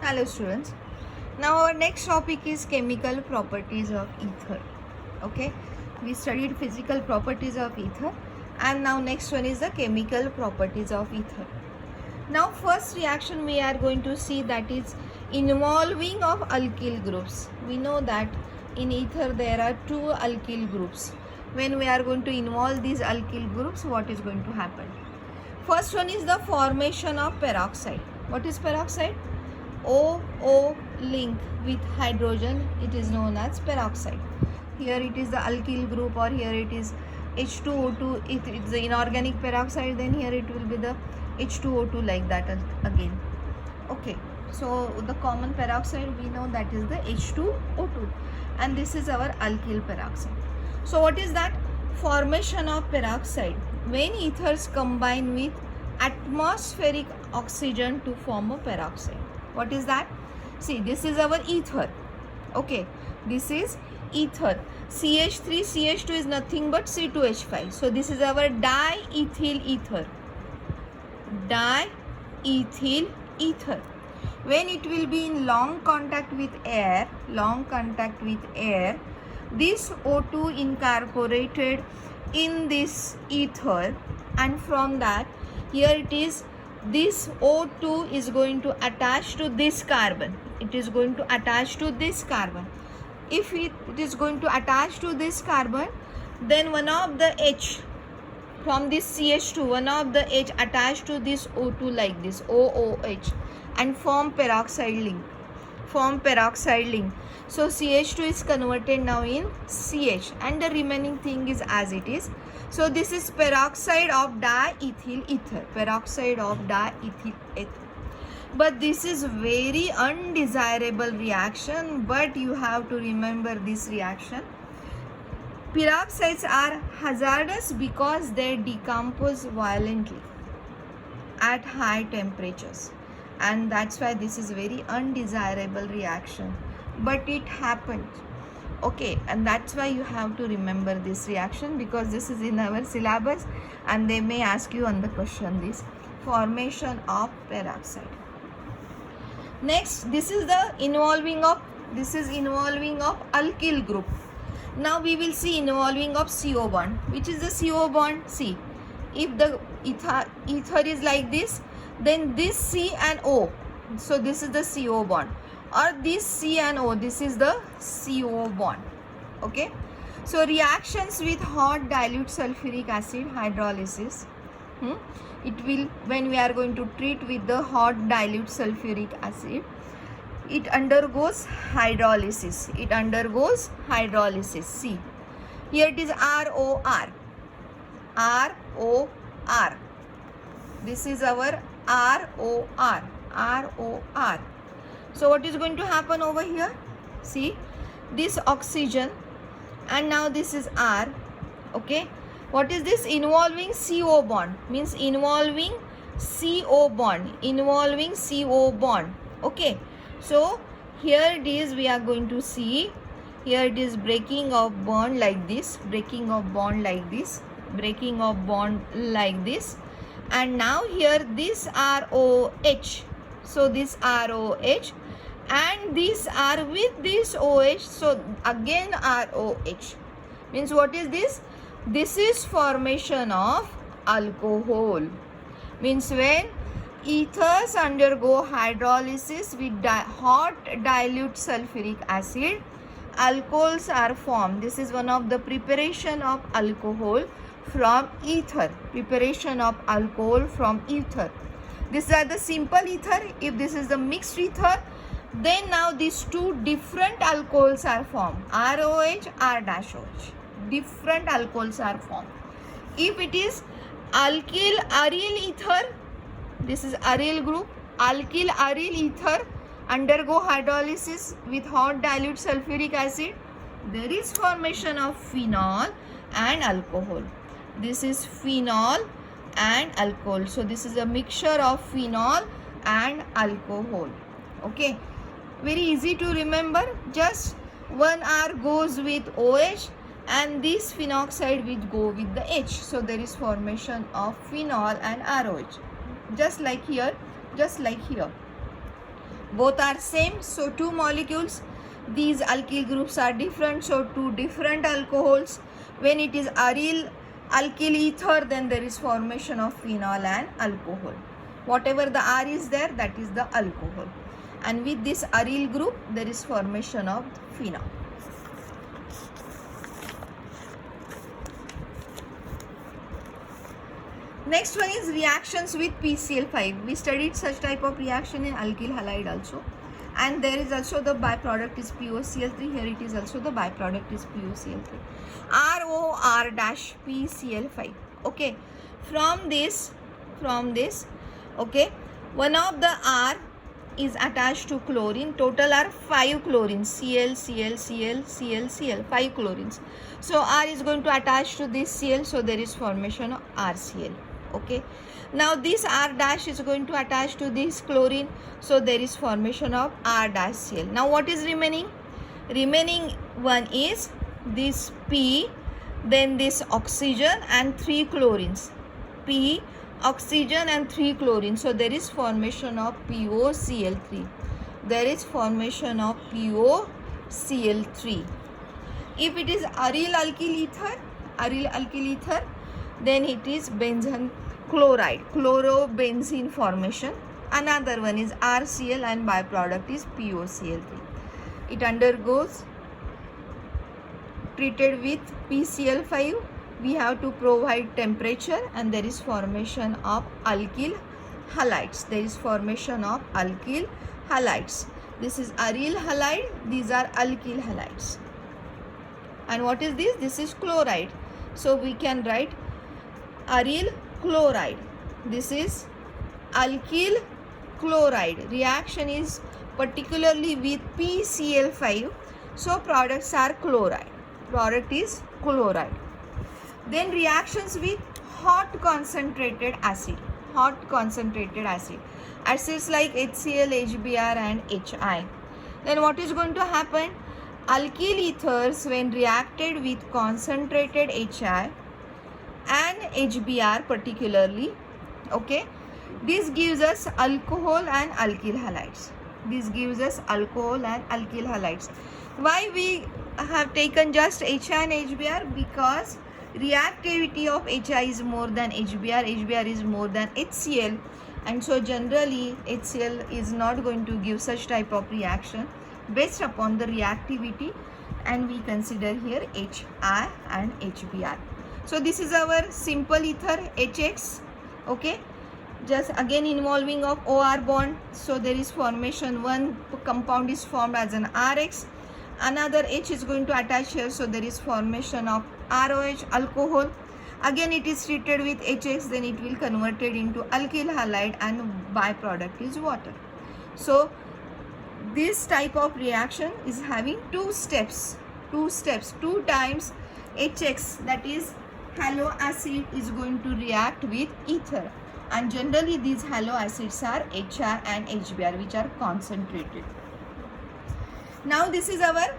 Hello students. Now our next topic is chemical properties of ether. Okay, we studied physical properties of ether and now next one is the chemical properties of ether. Now first reaction we are going to see, that is involving of alkyl groups. We know that in ether there are two alkyl groups. When we are going to involve these alkyl groups, what is going to happen? First one is the formation of peroxide. What is peroxide? OO link with hydrogen, it is known as peroxide. Here it is the alkyl group, or here it is H2O2. If it's the inorganic peroxide, then here it will be the H2O2, like that again. Okay, so the common peroxide we know that is the H2O2, and this is our alkyl peroxide. So what is that? Formation of peroxide when ethers combine with atmospheric oxygen to form a peroxide. What is that? See, this is our ether. Okay, this is ether. CH3, CH2 is nothing but C2H5. So this is our diethyl ether. Diethyl ether. When it will be in long contact with air, this O2 incorporated in this ether, and from that here it is, this O2 is going to attach to this carbon. It is going to attach to this carbon. If it is going to attach to this carbon, then one of the H from this CH2, one of the H attached to this O2 like this, OOH, and form peroxide link. So CH2 is converted now in CH, and the remaining thing is as it is. So this is peroxide of diethyl ether. But this is very undesirable reaction, but you have to remember this reaction. Peroxides are hazardous because they decompose violently at high temperatures, and that's why this is very undesirable reaction, but it happens. Okay, and that's why you have to remember this reaction, because this is in our syllabus and they may ask you on the question, this formation of peroxide. Next, this is involving of alkyl group. Now we will see involving of CO bond. Which is the CO bond? See, if the ether is like this, then this C and O, so this is the CO bond, or this C and O, this is the CO bond. Okay, so reactions with hot dilute sulfuric acid hydrolysis, it will, when we are going to treat with the hot dilute sulfuric acid, it undergoes hydrolysis. See, here it is ROR. This is our ROR. So what is going to happen over here? See, this oxygen, and now this is R. Okay, what is this? Involving CO bond, means involving CO bond. Okay, so here it is, we are going to see, here it is breaking of bond like this, and now here this ROH. So this ROH, and these are with this OH, so again ROH. Means what is this? This is formation of alcohol. Means when ethers undergo hydrolysis with hot dilute sulfuric acid, alcohols are formed. This is one of the preparation of alcohol from ether. These are the simple ether. If this is the mixed ether, then now these two different alcohols are formed. ROH, R-OH. Different alcohols are formed. If it is alkyl aryl ether, this is aryl group. Alkyl aryl ether undergo hydrolysis with hot dilute sulfuric acid. There is formation of phenol and alcohol. This is phenol and alcohol. So this is a mixture of phenol and alcohol. Okay, very easy to remember. Just one R goes with OH, and this phenoxide will go with the H. So there is formation of phenol and ROH. Just like here. Both are same, so two molecules. These alkyl groups are different, so two different alcohols. When it is aryl alkyl ether, then there is formation of phenol and alcohol. Whatever the R is there, that is the alcohol. And with this aryl group, there is formation of phenol. Next one is reactions with PCl5. We studied such type of reaction in alkyl halide also. And there is also the byproduct is POCl3. Here it is also the byproduct is POCl3. ROR dash PCl5. Okay. From this, okay, one of the R is attached to chlorine. Total are 5 chlorines. Cl, Cl, Cl, Cl, Cl. 5 chlorines. So R is going to attach to this Cl. So there is formation of RCl. Okay. Now this R dash is going to attach to this chlorine. So there is formation of R dash Cl. Now what is remaining? Remaining one is this P, then this oxygen and 3 chlorines. P, oxygen and 3 chlorine. So there is formation of POCl3. There is formation of POCl3. If it is aryl alkyl ether, then it is benzene chloride, chlorobenzene formation. Another one is RCl and byproduct is POCl3. It undergoes treated with PCl5. We have to provide temperature and there is formation of alkyl halides. There is formation of alkyl halides. This is aryl halide. These are alkyl halides. And what is this? This is chloride. So we can write aryl chloride. This is alkyl chloride. Reaction is particularly with PCl5. So products are chloride. Product is chloride. Then reactions with hot concentrated acid. Acids like HCl, HBr and HI. Then what is going to happen? Alkyl ethers when reacted with concentrated HI and HBr particularly, okay, this gives us alcohol and alkyl halides. Why we have taken just HI and HBr? Because reactivity of HI is more than HBr is more than HCl, and so generally HCl is not going to give such type of reaction based upon the reactivity, and we consider here HI and HBr. So this is our simple ether HX, okay, just again involving of OR bond. So there is formation, one compound is formed as an RX, another H is going to attach here, so there is formation of ROH, alcohol. Again it is treated with HX, then it will converted into alkyl halide and byproduct is water. So this type of reaction is having two steps. Two times HX, that is halo acid, is going to react with ether, and generally these halo acids are HI and HBr, which are concentrated. Now this is our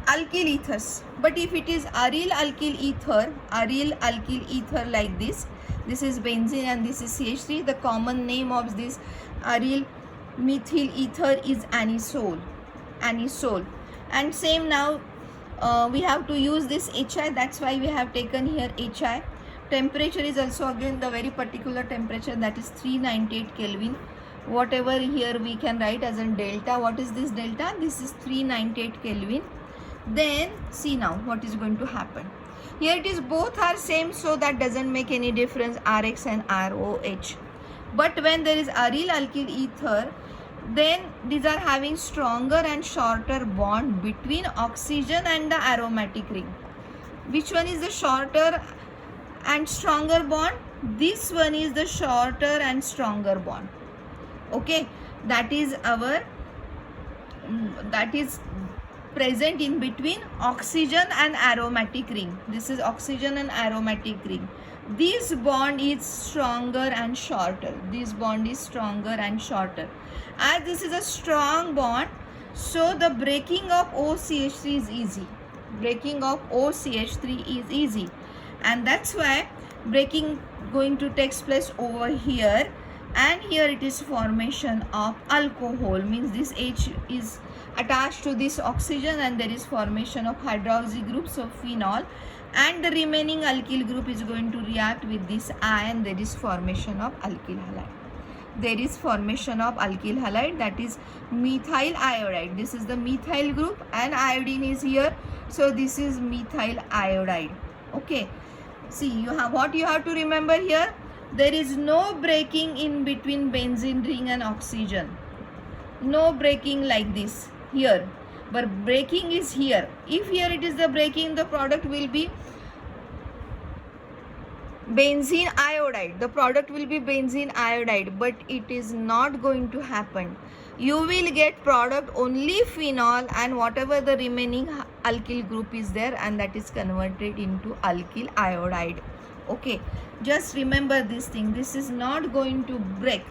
alkyl ethers, but if it is aryl alkyl ether like this is benzene and this is CH3. The common name of this aryl methyl ether is anisole. And same now we have to use this HI, that's why we have taken here HI. Temperature is also again the very particular temperature, that is 398 Kelvin. Whatever here we can write as a delta. What is this delta? This is 398 Kelvin. Then see now what is going to happen. Here it is both are same, so that doesn't make any difference, RX and ROH. But when there is aryl alkyl ether, then these are having stronger and shorter bond between oxygen and the aromatic ring. Which one is the shorter and stronger bond? This one is the shorter and stronger bond. Okay, that is present in between oxygen and aromatic ring. This is oxygen and aromatic ring. This bond is stronger and shorter. As this is a strong bond, so the breaking of OCH3 is easy. And that's why breaking going to take place over here. and here it is formation of alcohol, means this H is attached to this oxygen and there is formation of hydroxy groups of phenol, and the remaining alkyl group is going to react with this I and there is formation of alkyl halide. There is formation of alkyl halide, that is methyl iodide. This is the methyl group and iodine is here, so this is methyl iodide. Okay, see, you have what you have to remember here. There is no breaking in between benzene ring and oxygen. No breaking like this here, but breaking is here. If here it is the breaking, the product will be benzene iodide. The product will be benzene iodide, but it is not going to happen. You will get product only phenol and whatever the remaining alkyl group is there, and that is converted into alkyl iodide. Okay, just remember this thing. This is not going to break.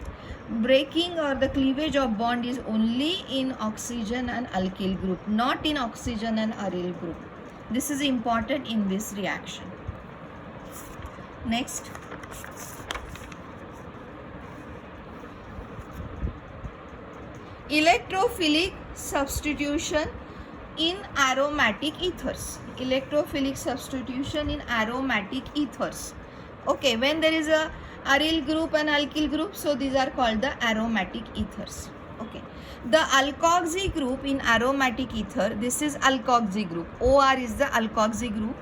Breaking or the cleavage of bond is only in oxygen and alkyl group, not in oxygen and aryl group. This is important in this reaction. Next, electrophilic substitution in aromatic ethers. Electrophilic substitution in aromatic ethers. Okay, when there is a aryl group and alkyl group, so these are called the aromatic ethers. Okay, the alkoxy group in aromatic ether, this is alkoxy group. OR is the alkoxy group,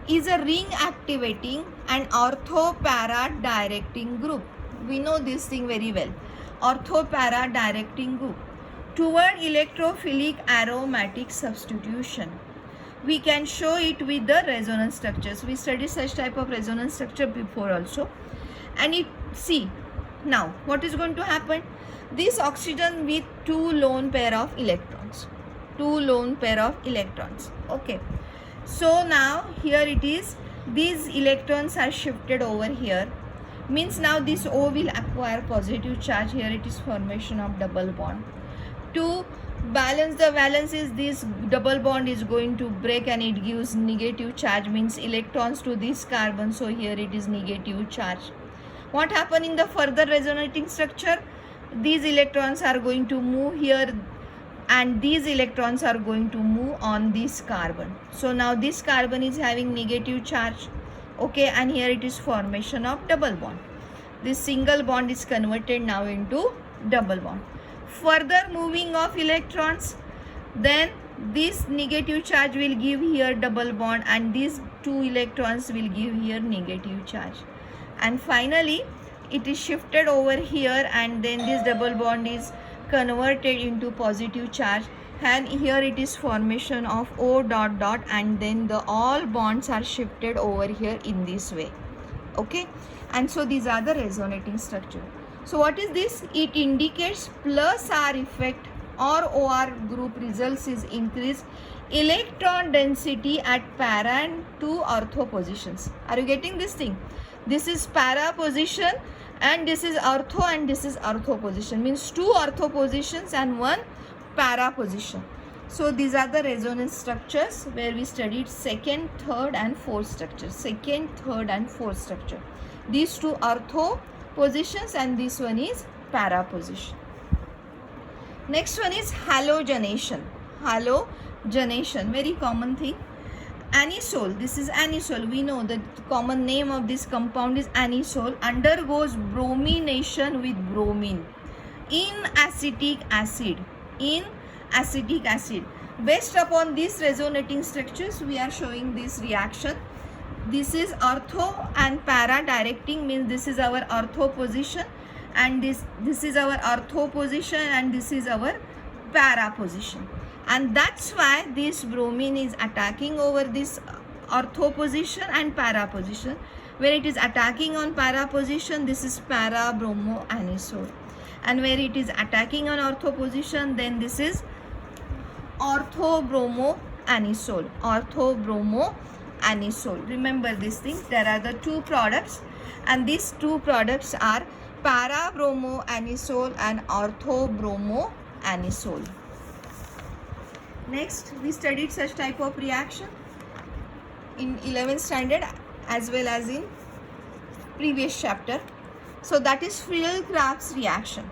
is a ring activating and ortho-para directing group. We know this thing very well. Ortho-para directing group toward electrophilic aromatic substitution. We can show it with the resonance structures. We studied such type of resonance structure before also. And it, see, now what is going to happen? This oxygen with two lone pair of electrons. Two lone pair of electrons. Okay. So now here it is, these electrons are shifted over here, means now this O will acquire positive charge. Here it is formation of double bond. To balance the valences, this double bond is going to break and it gives negative charge, means electrons to this carbon, so here it is negative charge. What happened in the further resonating structure? These electrons are going to move here and these electrons are going to move on this carbon. So now this carbon is having negative charge. Okay, and here it is formation of double bond. This single bond is converted now into double bond. Further moving of electrons, then this negative charge will give here double bond and these two electrons will give here negative charge. And finally, it is shifted over here and then this double bond is converted into positive charge, and here it is formation of O dot dot and then the all bonds are shifted over here in this way. Okay, and so these are the resonating structure. So what is this? It indicates plus R effect or OR group results is increased electron density at para and two ortho positions. Are you getting this thing? This is para position and this is ortho and this is ortho position, means two ortho positions and one para position. So these are the resonance structures where we studied second, third and fourth structure. Second, third and fourth structure. These two ortho positions and this one is para position. Next one is halogenation. Halogenation, very common thing. Anisole, this is anisole. We know the common name of this compound is anisole. Undergoes bromination with bromine in acetic acid. In acetic acid. Based upon these resonating structures, we are showing this reaction. This is ortho and para directing, means this is our ortho position and this is our ortho position and this is our para position. And that's why this bromine is attacking over this ortho position and para position. Where it is attacking on para position, this is para bromo anisole. And where it is attacking on ortho position, then this is ortho bromo anisole. Ortho bromo anisole. Remember this thing. There are the two products and these two products are para bromo anisole and ortho bromo anisole. Next, we studied such type of reaction in 11th standard as well as in previous chapter. So that is Friedel-Crafts reaction.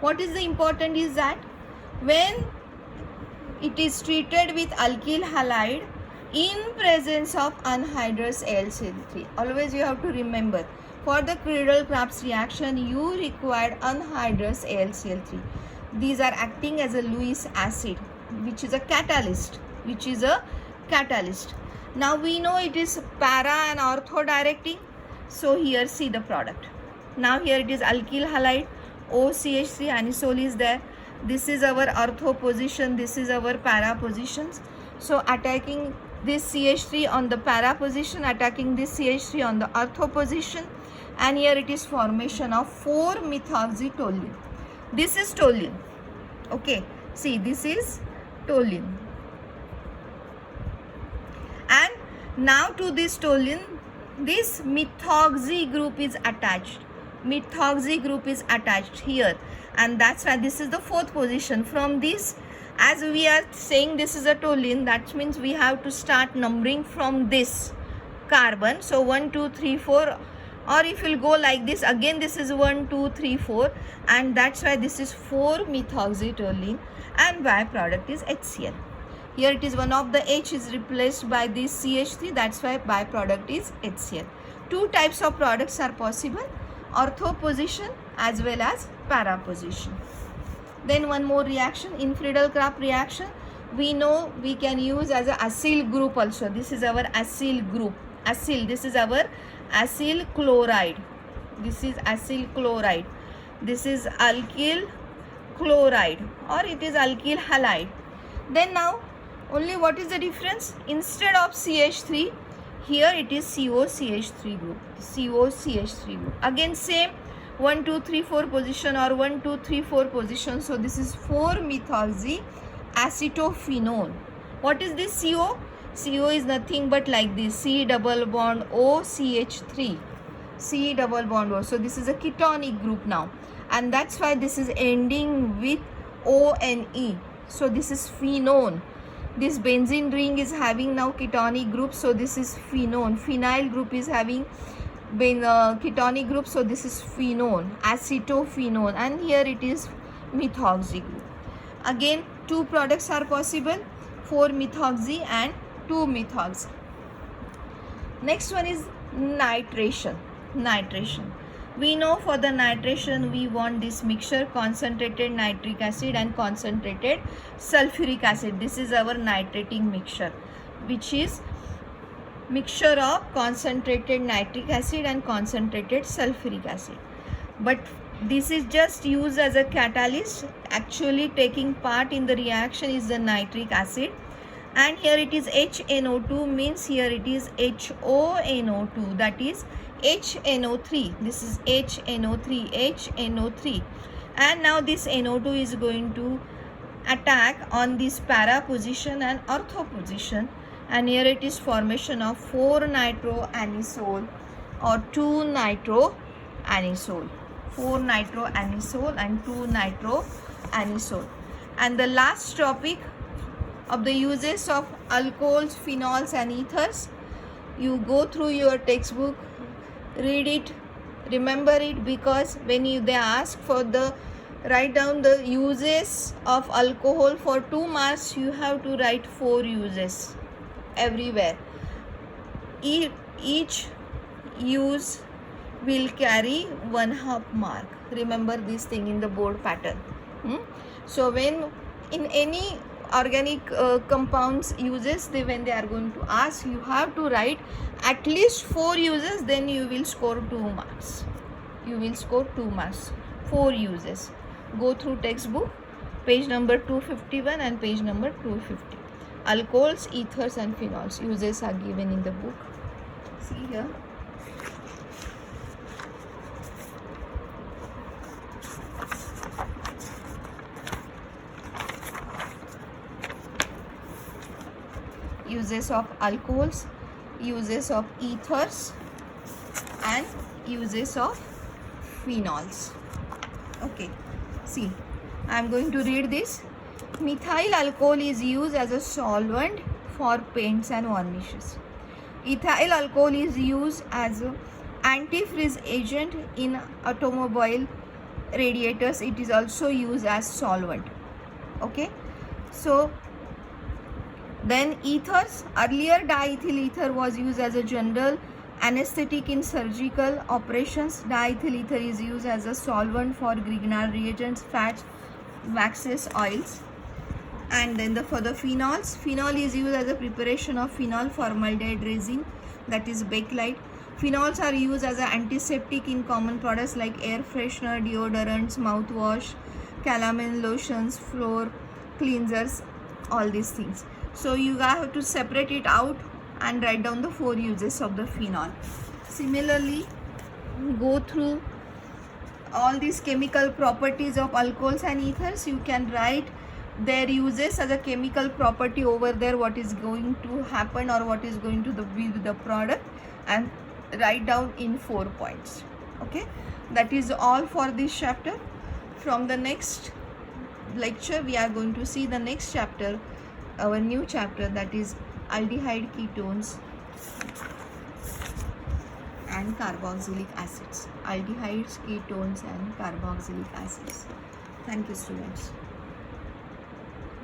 What is the important is that when it is treated with alkyl halide in presence of anhydrous AlCl3. Always you have to remember, for the Friedel-Crafts reaction you require anhydrous AlCl3. These are acting as a Lewis acid, which is a catalyst. Now we know it is para and ortho directing. So here see the product. Now here it is alkyl halide, OCH3 anisole is there. This is our ortho position, this is our para positions. So attacking this CH3 on the para position, attacking this CH3 on the ortho position, and here it is formation of 4-methoxytoluene. This is toluene. Okay, see, this is toluene. And now to this toluene, this methoxy group is attached. Methoxy group is attached here, and that's why this is the 4th position. From this, as we are saying this is a toluene, that means we have to start numbering from this carbon. So 1, 2, 3, 4, or if you'll go like this, again this is 1, 2, 3, 4, and that's why this is 4-methoxytoluene, and byproduct is HCl. Here it is one of the H is replaced by this CH3, that's why byproduct is HCl. Two types of products are possible, ortho position as well as para position. Then one more reaction, in Friedel-Crafts reaction, we know we can use as a acyl group also. This is our acyl group. Acyl, this is our acyl chloride. This is acyl chloride. This is alkyl chloride, or it is alkyl halide. Then now, only what is the difference? Instead of CH3, here it is COCH3 group. COCH3 group. Again same 1, 2, 3, 4 position, or 1, 2, 3, 4 position. So this is 4-methoxy acetophenone. What is this CO? CO is nothing but like this, C double bond O CH3. C double bond O. So this is a ketonic group now, and that's why this is ending with ONE. So this is phenone. This benzene ring is having now ketonic group, so this is phenone. Phenyl group is having ketonic group, so this is phenone, acetophenone, and here it is methoxy group. Again, two products are possible, 4-methoxy and 2-methoxy. Next one is nitration. We know for the nitration we want this mixture, concentrated nitric acid and concentrated sulfuric acid. This is our nitrating mixture, which is mixture of concentrated nitric acid and concentrated sulfuric acid. But this is just used as a catalyst. Actually taking part in the reaction is the nitric acid, and here it is HNO2, means here it is HONO2, that is HNO3. This is HNO3, and now this NO2 is going to attack on this para position and ortho position, and here it is formation of 4-nitroanisole or 2-nitroanisole. 4-nitroanisole and 2-nitroanisole. And the last topic of the uses of alcohols, phenols and ethers, you go through your textbook, read it, remember it, because when they ask for the write down the uses of alcohol for 2 marks, you have to write 4 uses everywhere. Each use will carry 1/2 mark. Remember this thing in the board pattern. So when in any organic compounds uses, when they are going to ask, you have to write at least 4 uses, then you will score 2 marks. 4 uses. Go through textbook, page number 251 and page number 250. Alcohols, ethers and phenols uses are given in the book. See here. Uses of alcohols, uses of ethers and uses of phenols. Okay, see, I am going to read this. Methyl alcohol is used as a solvent for paints and varnishes. Ethyl alcohol is used as antifreeze agent in automobile radiators. It is also used as solvent. Okay, so then ethers. Earlier diethyl ether was used as a general anesthetic in surgical operations. Diethyl ether is used as a solvent for Grignard reagents, fats, waxes, oils. And then for the phenols, phenol is used as a preparation of phenol formaldehyde resin, that is Bakelite. Phenols are used as an antiseptic in common products like air freshener, deodorants, mouthwash, calamine lotions, floor cleansers, all these things. So you have to separate it out and write down the 4 uses of the phenol. Similarly, go through all these chemical properties of alcohols and ethers. You can write their uses as a chemical property over there, what is going to happen or what is going to be the product, and write down in 4 points. Okay, that is all for this chapter. From the next lecture we are going to see the next chapter, our new chapter, that is aldehyde ketones and carboxylic acids. Aldehydes, ketones and carboxylic acids. Thank you, students.